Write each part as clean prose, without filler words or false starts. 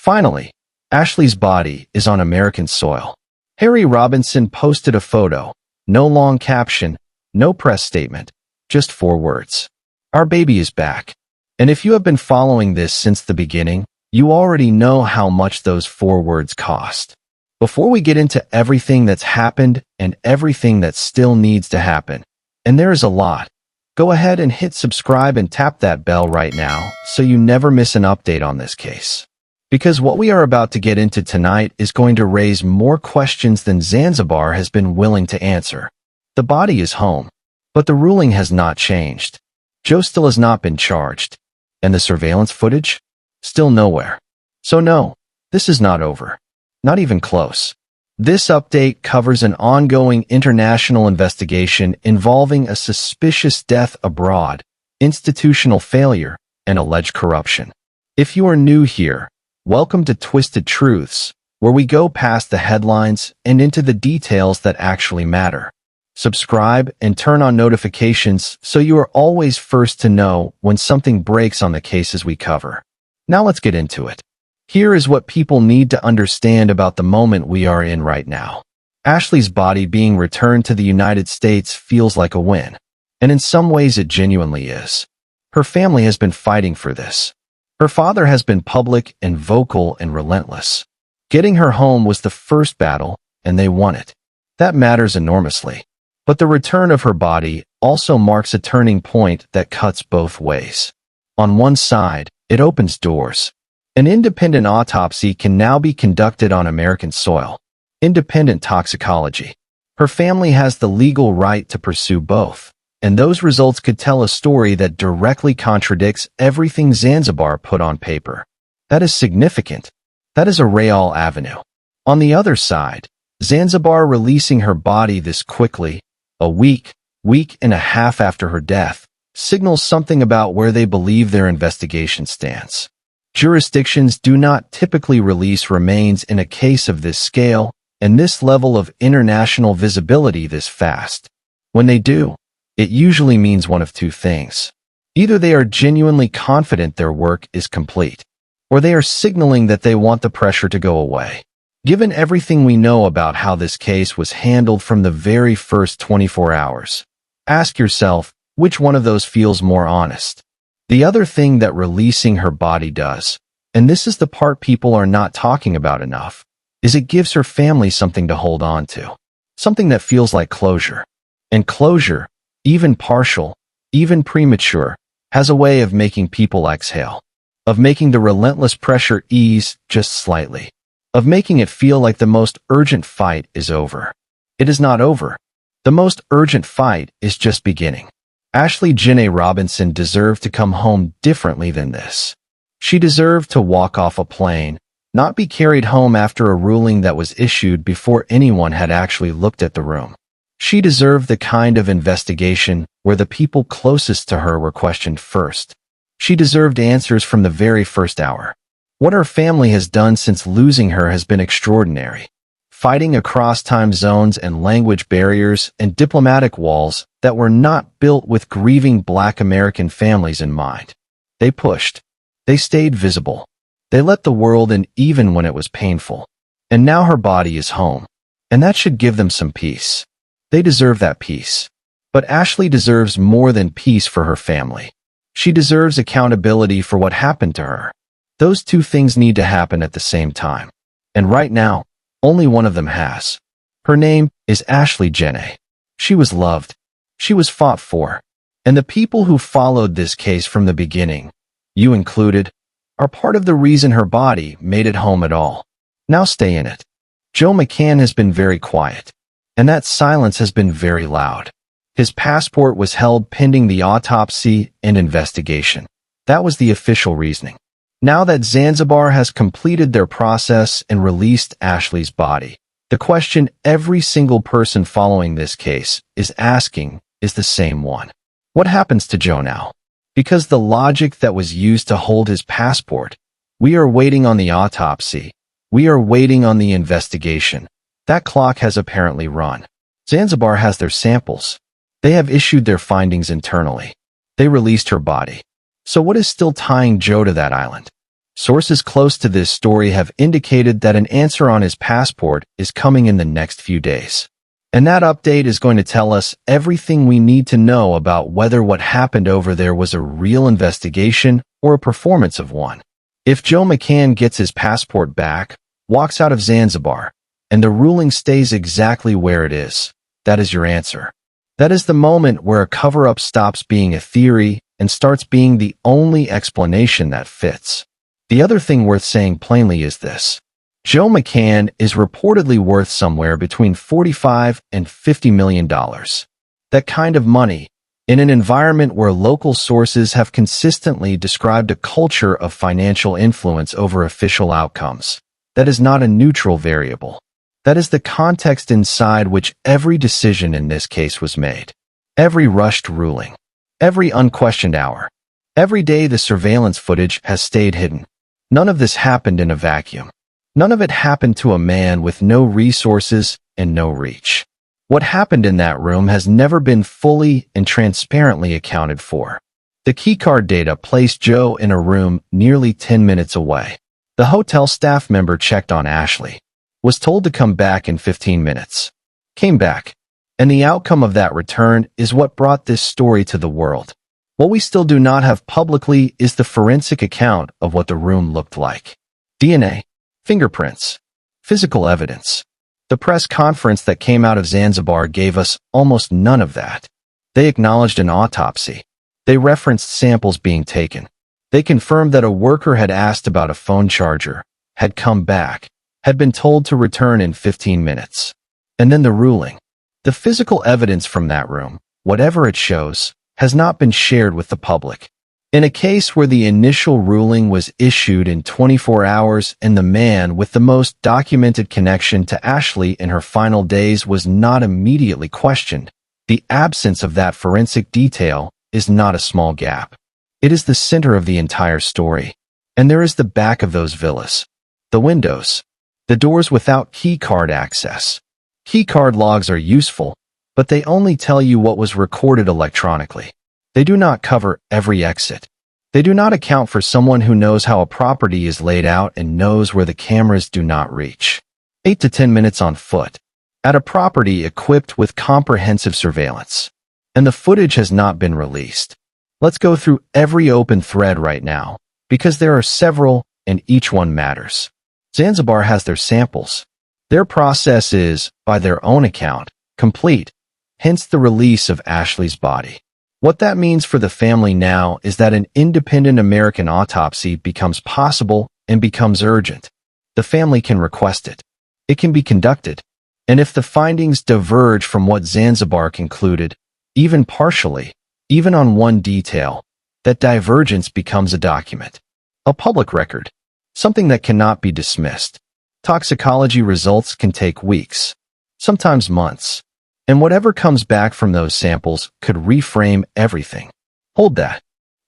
Finally, Ashlee's body is on American soil. Harry Robinson posted a photo, no long caption, no press statement, just 4 words. Our baby is back. And if you have been following this since the beginning, you already know how much those 4 words cost. Before we get into everything that's happened and everything that still needs to happen, and there is a lot, go ahead and hit subscribe and tap that bell right now so you never miss an update on this case. Because what we are about to get into tonight is going to raise more questions than Zanzibar has been willing to answer. The body is home, but the ruling has not changed. Joe still has not been charged. And the surveillance footage? Still nowhere. So no, this is not over. Not even close. This update covers an ongoing international investigation involving a suspicious death abroad, institutional failure, and alleged corruption. If you are new here, welcome to Twisted Truths, where we go past the headlines and into the details that actually matter. Subscribe and turn on notifications so you are always first to know when something breaks on the cases we cover. Now let's get into it. Here is what people need to understand about the moment we are in right now. Ashlee's body being returned to the United States feels like a win, and in some ways it genuinely is. Her family has been fighting for this. Her father has been public and vocal and relentless. Getting her home was the first battle, and they won it. That matters enormously. But the return of her body also marks a turning point that cuts both ways. On one side, it opens doors. An independent autopsy can now be conducted on American soil. Independent toxicology. Her family has the legal right to pursue both, and those results could tell a story that directly contradicts everything Zanzibar put on paper. That is significant. That is a real avenue. On the other side, Zanzibar releasing her body this quickly, a week and a half after her death, signals something about where they believe their investigation stands. Jurisdictions do not typically release remains in a case of this scale and this level of international visibility this fast. When they do, it usually means one of 2 things. Either they are genuinely confident their work is complete, or they are signaling that they want the pressure to go away. Given everything we know about how this case was handled from the very first 24 hours, ask yourself which one of those feels more honest. The other thing that releasing her body does, and this is the part people are not talking about enough, is it gives her family something to hold on to. Something that feels like closure. And closure, even partial, even premature, has a way of making people exhale. Of making the relentless pressure ease just slightly. Of making it feel like the most urgent fight is over. It is not over. The most urgent fight is just beginning. Ashlee Jenae Robinson deserved to come home differently than this. She deserved to walk off a plane, not be carried home after a ruling that was issued before anyone had actually looked at the room. She deserved the kind of investigation where the people closest to her were questioned first. She deserved answers from the very first hour. What her family has done since losing her has been extraordinary. Fighting across time zones and language barriers and diplomatic walls that were not built with grieving Black American families in mind. They pushed. They stayed visible. They let the world in even when it was painful. And now her body is home. And that should give them some peace. They deserve that peace. But Ashlee deserves more than peace for her family. She deserves accountability for what happened to her. Those 2 things need to happen at the same time. And right now, only one of them has. Her name is Ashlee Jenae. She was loved. She was fought for. And the people who followed this case from the beginning, you included, are part of the reason her body made it home at all. Now stay in it. Joe McCann has been very quiet. And that silence has been very loud. His passport was held pending the autopsy and investigation. That was the official reasoning. Now that Zanzibar has completed their process and released Ashlee's body, the question every single person following this case is asking is the same one. What happens to Joe now? Because the logic that was used to hold his passport, we are waiting on the autopsy, we are waiting on the investigation, that clock has apparently run. Zanzibar has their samples. They have issued their findings internally. They released her body. So what is still tying Joe to that island? Sources close to this story have indicated that an answer on his passport is coming in the next few days. And that update is going to tell us everything we need to know about whether what happened over there was a real investigation or a performance of one. If Joe McCann gets his passport back, walks out of Zanzibar, and the ruling stays exactly where it is, that is your answer. That is the moment where a cover-up stops being a theory and starts being the only explanation that fits. The other thing worth saying plainly is this. Joe McCann is reportedly worth somewhere between $45 and $50 million. That kind of money, in an environment where local sources have consistently described a culture of financial influence over official outcomes, that is not a neutral variable. That is the context inside which every decision in this case was made. Every rushed ruling. Every unquestioned hour. Every day the surveillance footage has stayed hidden. None of this happened in a vacuum. None of it happened to a man with no resources and no reach. What happened in that room has never been fully and transparently accounted for. The keycard data placed Joe in a room nearly 10 minutes away. The hotel staff member checked on Ashlee. Was told to come back in 15 minutes. Came back. And the outcome of that return is what brought this story to the world. What we still do not have publicly is the forensic account of what the room looked like. DNA, fingerprints, physical evidence. The press conference that came out of Zanzibar gave us almost none of that. They acknowledged an autopsy. They referenced samples being taken. They confirmed that a worker had asked about a phone charger, had come back, had been told to return in 15 minutes. And then the ruling. The physical evidence from that room, whatever it shows, has not been shared with the public. In a case where the initial ruling was issued in 24 hours and the man with the most documented connection to Ashlee in her final days was not immediately questioned, the absence of that forensic detail is not a small gap. It is the center of the entire story. And there is the back of those villas. The windows. The doors without keycard access. Keycard logs are useful, but they only tell you what was recorded electronically. They do not cover every exit. They do not account for someone who knows how a property is laid out and knows where the cameras do not reach. 8 to 10 minutes on foot. At a property equipped with comprehensive surveillance. And the footage has not been released. Let's go through every open thread right now, because there are several and each one matters. Zanzibar has their samples. Their process is, by their own account, complete, hence the release of Ashlee's body. What that means for the family now is that an independent American autopsy becomes possible and becomes urgent. The family can request it. It can be conducted. And if the findings diverge from what Zanzibar concluded, even partially, even on one detail, that divergence becomes a document. A public record. Something that cannot be dismissed. Toxicology results can take weeks, sometimes months. And whatever comes back from those samples could reframe everything. Hold that.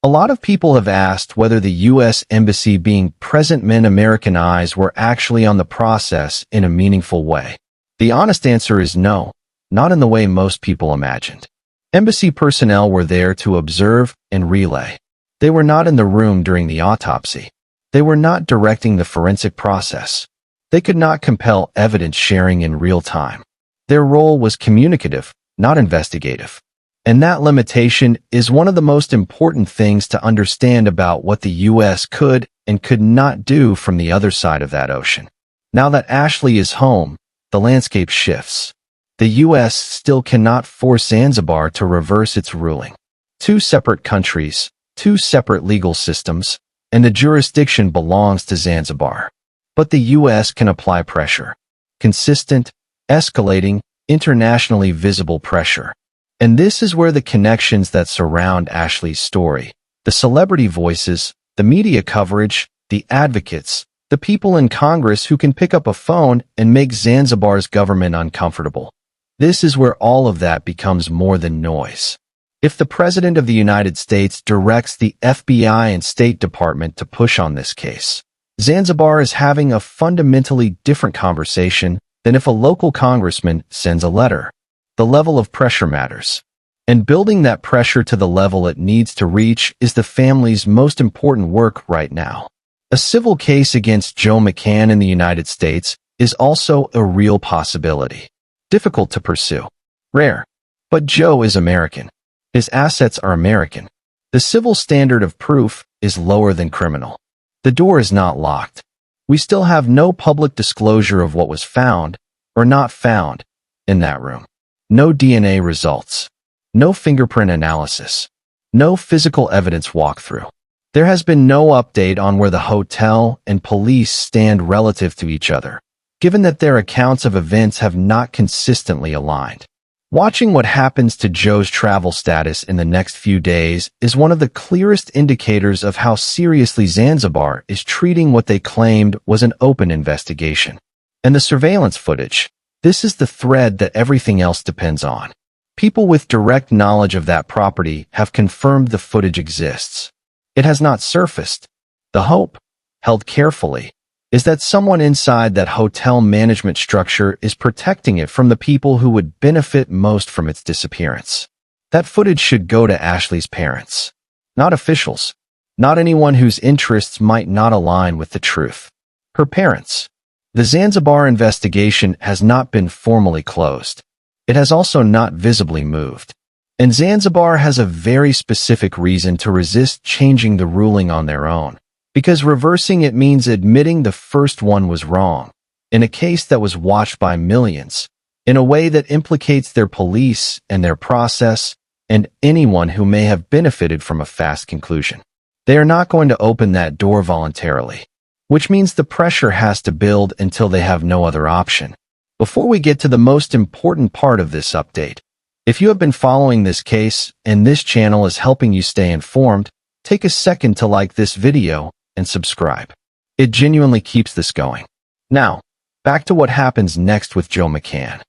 A lot of people have asked whether the U.S. Embassy being present meant American eyes were actually on the process in a meaningful way. The honest answer is no, not in the way most people imagined. Embassy personnel were there to observe and relay. They were not in the room during the autopsy. They were not directing the forensic process. They could not compel evidence sharing in real time. Their role was communicative, not investigative. And that limitation is one of the most important things to understand about what the U.S. could and could not do from the other side of that ocean. Now that Ashlee is home, the landscape shifts. The U.S. still cannot force Zanzibar to reverse its ruling. Two separate countries, two separate legal systems, and the jurisdiction belongs to Zanzibar. But the U.S. can apply pressure. Consistent, escalating, internationally visible pressure. And this is where the connections that surround Ashlee's story, the celebrity voices, the media coverage, the advocates, the people in Congress who can pick up a phone and make Zanzibar's government uncomfortable. This is where all of that becomes more than noise. If the President of the United States directs the FBI and State Department to push on this case, Zanzibar is having a fundamentally different conversation than if a local congressman sends a letter. The level of pressure matters. And building that pressure to the level it needs to reach is the family's most important work right now. A civil case against Joe McCann in the United States is also a real possibility. Difficult to pursue. Rare. But Joe is American. His assets are American. The civil standard of proof is lower than criminal. The door is not locked. We still have no public disclosure of what was found or not found in that room. No DNA results. No fingerprint analysis. No physical evidence walkthrough. There has been no update on where the hotel and police stand relative to each other, given that their accounts of events have not consistently aligned. Watching what happens to Joe's travel status in the next few days is one of the clearest indicators of how seriously Zanzibar is treating what they claimed was an open investigation. And the surveillance footage, this is the thread that everything else depends on. People with direct knowledge of that property have confirmed the footage exists. It has not surfaced. The hope, held carefully, is that someone inside that hotel management structure is protecting it from the people who would benefit most from its disappearance. That footage should go to Ashlee's parents, not officials, not anyone whose interests might not align with the truth. Her parents. The Zanzibar investigation has not been formally closed. It has also not visibly moved. And Zanzibar has a very specific reason to resist changing the ruling on their own, because reversing it means admitting the first one was wrong, in a case that was watched by millions, in a way that implicates their police and their process and anyone who may have benefited from a fast conclusion. They are not going to open that door voluntarily, which means the pressure has to build until they have no other option. Before we get to the most important part of this update, if you have been following this case and this channel is helping you stay informed, take a second to like this video and subscribe. It genuinely keeps this going. Now, back to what happens next with Joe McCann.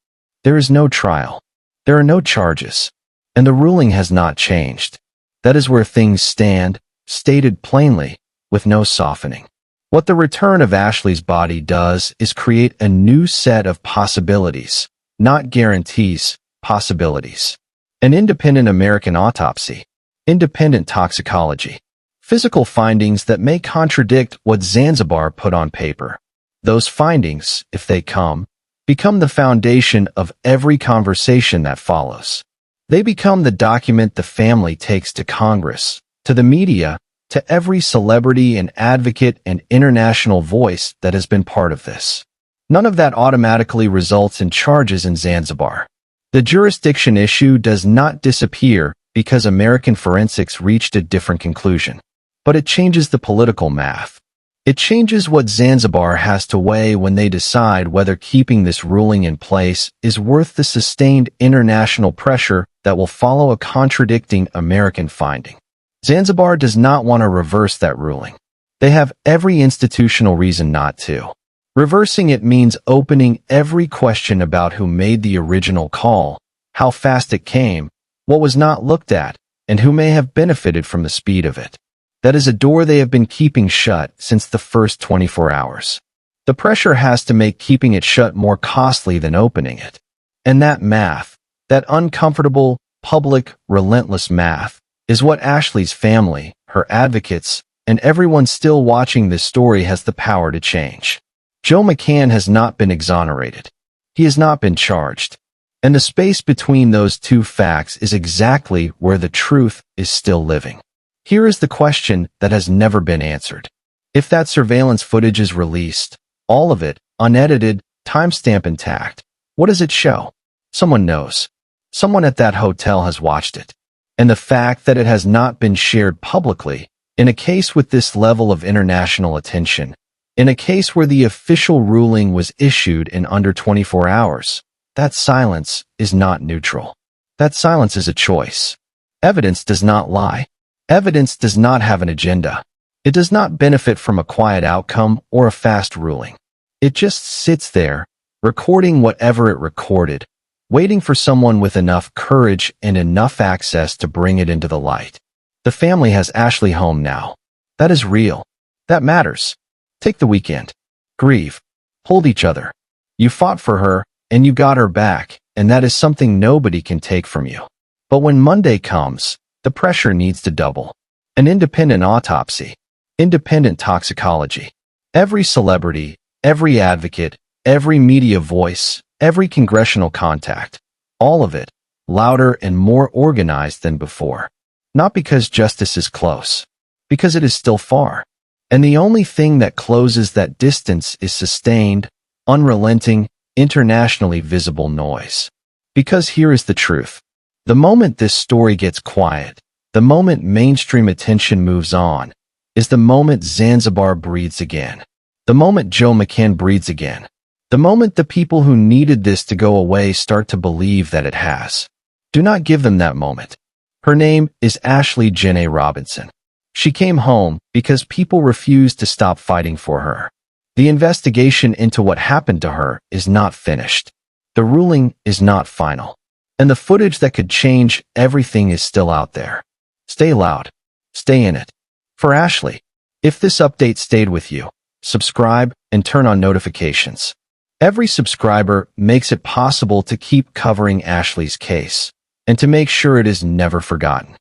There is no trial. There are no charges. And the ruling has not changed. That is where things stand, stated plainly, with no softening. What the return of Ashlee's body does is create a new set of possibilities, not guarantees, possibilities. An independent American autopsy, independent toxicology, physical findings that may contradict what Zanzibar put on paper. Those findings, if they come, become the foundation of every conversation that follows. They become the document the family takes to Congress, to the media, to every celebrity and advocate and international voice that has been part of this. None of that automatically results in charges in Zanzibar. The jurisdiction issue does not disappear because American forensics reached a different conclusion. But it changes the political math. It changes what Zanzibar has to weigh when they decide whether keeping this ruling in place is worth the sustained international pressure that will follow a contradicting American finding. Zanzibar does not want to reverse that ruling. They have every institutional reason not to. Reversing it means opening every question about who made the original call, how fast it came, what was not looked at, and who may have benefited from the speed of it. That is a door they have been keeping shut since the first 24 hours. The pressure has to make keeping it shut more costly than opening it. And that math, that uncomfortable, public, relentless math, is what Ashlee's family, her advocates, and everyone still watching this story has the power to change. Joe McCann has not been exonerated. He has not been charged. And the space between those two facts is exactly where the truth is still living. Here is the question that has never been answered. If that surveillance footage is released, all of it, unedited, timestamp intact, what does it show? Someone knows. Someone at that hotel has watched it. And the fact that it has not been shared publicly, in a case with this level of international attention, in a case where the official ruling was issued in under 24 hours, that silence is not neutral. That silence is a choice. Evidence does not lie. Evidence does not have an agenda. It does not benefit from a quiet outcome or a fast ruling. It just sits there, recording whatever it recorded, waiting for someone with enough courage and enough access to bring it into the light. The family has Ashlee home now. That is real. That matters. Take the weekend. Grieve. Hold each other. You fought for her, and you got her back, and that is something nobody can take from you. But when Monday comes, the pressure needs to double. An independent autopsy. independent toxicology. Every celebrity, every advocate, every media voice, every congressional contact, all of it, louder and more organized than before. Not because justice is close, because it is still far. And the only thing that closes that distance is sustained, unrelenting, internationally visible noise. Because here is the truth. The moment this story gets quiet, the moment mainstream attention moves on, is the moment Zanzibar breathes again. The moment Joe McCann breathes again. The moment the people who needed this to go away start to believe that it has. Do not give them that moment. Her name is Ashlee Jenae Robinson. She came home because people refused to stop fighting for her. The investigation into what happened to her is not finished. The ruling is not final. And the footage that could change everything is still out there. Stay loud. Stay in it. For Ashlee, if this update stayed with you, subscribe and turn on notifications. Every subscriber makes it possible to keep covering Ashlee's case and to make sure it is never forgotten.